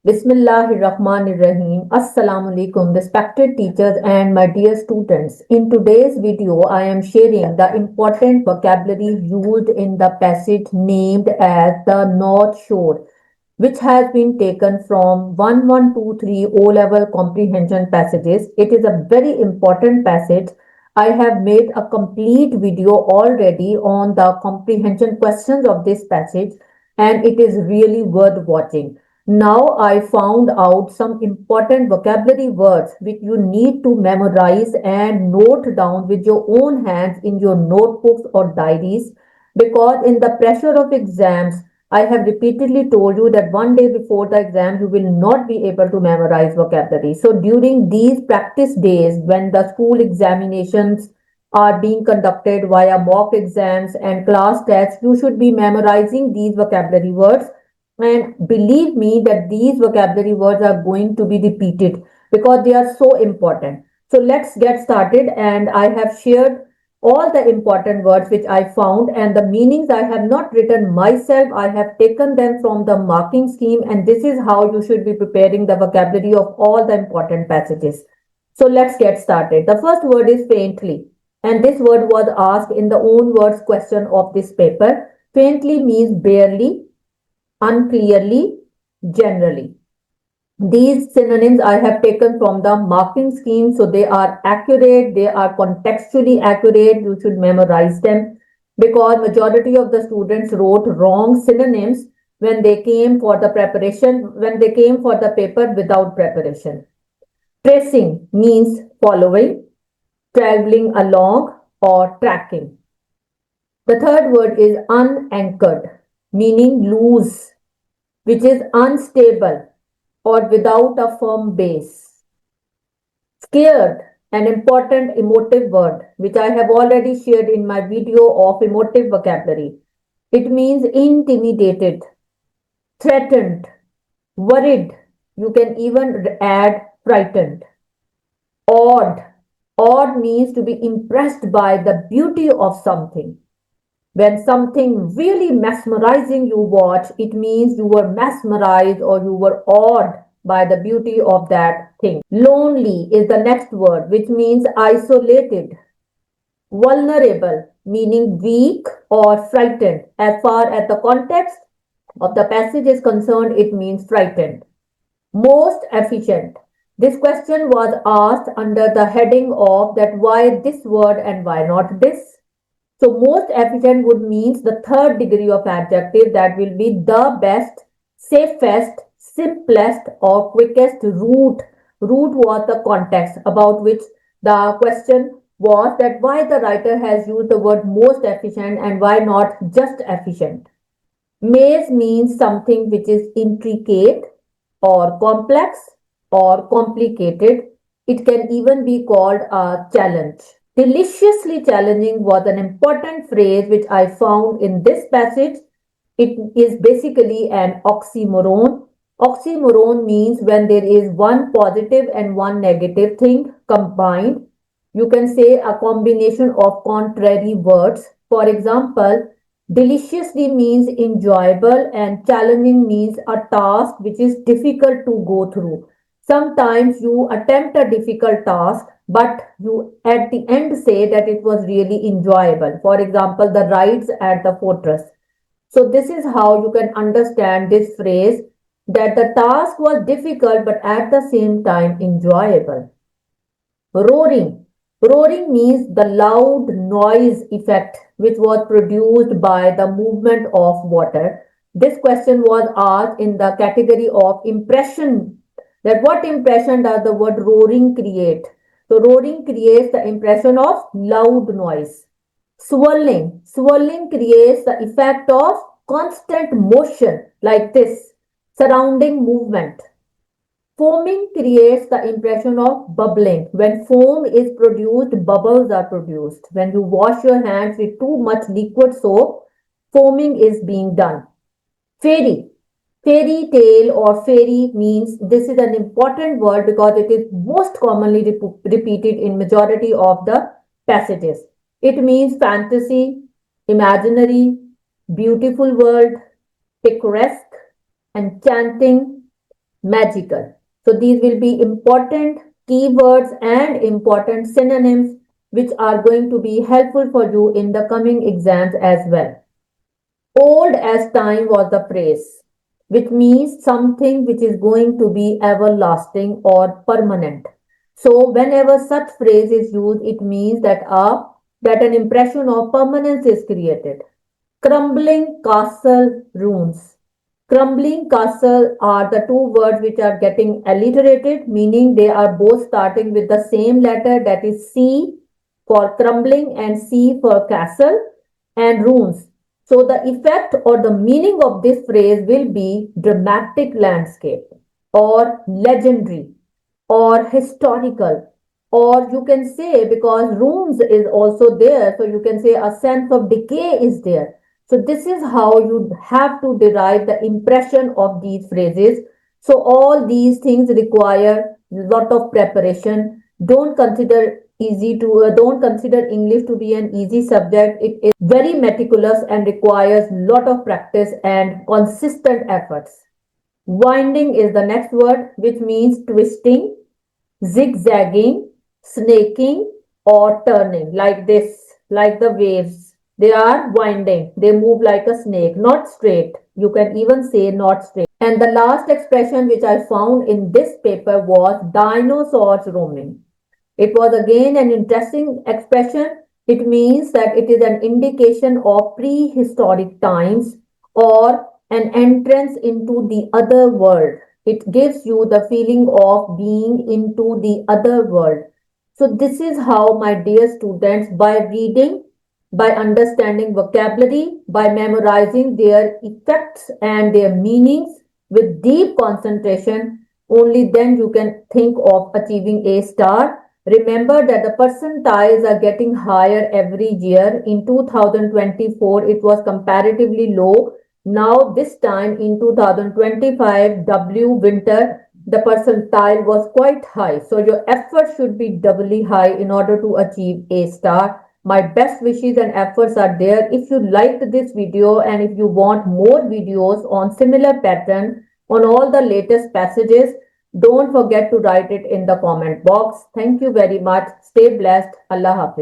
Bismillahirrahmanirrahim. Assalamu alaikum, respected teachers and my dear students. In today's video, I am sharing the important vocabulary used in the passage named as the North Shore, which has been taken from 1123 O-level comprehension passages. It is a very important passage. I have made a complete video already on the comprehension questions of this passage, and it is really worth watching. Now I found out some important vocabulary words which you need to memorize and note down with your own hands in your notebooks or diaries, because in the pressure of exams, I have repeatedly told you that one day before the exam you will not be able to memorize vocabulary. So during these practice days when the school examinations are being conducted via mock exams and class tests, you should be memorizing these vocabulary words, and believe me that these vocabulary words are going to be repeated because they are so important. So let's get started. And I have shared all the important words which I found, and the meanings I have not written myself. I have taken them from the marking scheme, and this is how you should be preparing the vocabulary of all the important passages. So let's get started. The first word is faintly, and this word was asked in the own words question of this paper. Faintly means barely, unclearly, generally. These synonyms I have taken from the marking scheme, so they are accurate, they are contextually accurate. You should memorize them because majority of the students wrote wrong synonyms when they came for the preparation, when they came for the paper without preparation. Tracing means following, traveling along, or tracking. The third word is unanchored, meaning loose, which is unstable or without a firm base. Scared, an important emotive word, which I have already shared in my video of emotive vocabulary. It means intimidated, threatened, worried. You can even add frightened. Awed. Awed means to be impressed by the beauty of something. When something really mesmerizing you watch, it means you were mesmerized or you were awed by the beauty of that thing. Lonely is the next word, which means isolated. Vulnerable, meaning weak or frightened. As far as the context of the passage is concerned, it means frightened. Most efficient. This question was asked under the heading of that why this word and why not this. So most efficient would means the third degree of adjective, that will be the best, safest, simplest or quickest route. Route was the context about which the question was, that why the writer has used the word most efficient and why not just efficient. Maze means something which is intricate or complex or complicated. It can even be called a challenge. Deliciously challenging was an important phrase which I found in this passage. It is basically an oxymoron. Oxymoron means when there is one positive and one negative thing combined. You can say a combination of contrary words. For example, deliciously means enjoyable and challenging means a task which is difficult to go through. Sometimes you attempt a difficult task, but you at the end say that it was really enjoyable. For example, the rides at the fortress. So this is how you can understand this phrase, that the task was difficult but at the same time enjoyable. Roaring. Roaring means the loud noise effect which was produced by the movement of water. This question was asked in the category of impression, that what impression does the word roaring create? So roaring creates the impression of loud noise. Swirling. Swirling creates the effect of constant motion like this, surrounding movement. Foaming creates the impression of bubbling. When foam is produced, bubbles are produced. When you wash your hands with too much liquid soap, foaming is being done. Fairy. Fairy tale or fairy means, this is an important word because it is most commonly repeated in majority of the passages. It means fantasy, imaginary, beautiful world, picturesque, enchanting, magical. So these will be important keywords and important synonyms which are going to be helpful for you in the coming exams as well. Old as time was the phrase, which means something which is going to be everlasting or permanent. So whenever such phrase is used, it means that an impression of permanence is created. Crumbling castle ruins. Crumbling castle are the two words which are getting alliterated, meaning they are both starting with the same letter, that is C for crumbling and C for castle, and ruins. So the effect or the meaning of this phrase will be dramatic landscape or legendary or historical, or you can say, because ruins is also there, so you can say a sense of decay is there. So this is how you have to derive the impression of these phrases. So all these things require a lot of preparation. Don't consider English to be an easy subject. It is very meticulous and requires lot of practice and consistent efforts. Winding is the next word, which means twisting, zigzagging, snaking, or turning like this, like the waves. They are winding. They move like a snake, not straight. You can even say not straight. And the last expression which I found in this paper was dinosaurs roaming. It was again an interesting expression. It means that it is an indication of prehistoric times or an entrance into the other world. It gives you the feeling of being into the other world. So this is how, my dear students, by reading, by understanding vocabulary, by memorizing their effects and their meanings with deep concentration, only then you can think of achieving A star. Remember that the percentiles are getting higher every year. In 2024, it was comparatively low. Now, this time in 2025, W winter, the percentile was quite high. So, your effort should be doubly high in order to achieve A star. My best wishes and efforts are there. If you liked this video and if you want more videos on similar pattern on all the latest passages, don't forget to write it in the comment box. Thank you very much. Stay blessed. Allah Hafiz.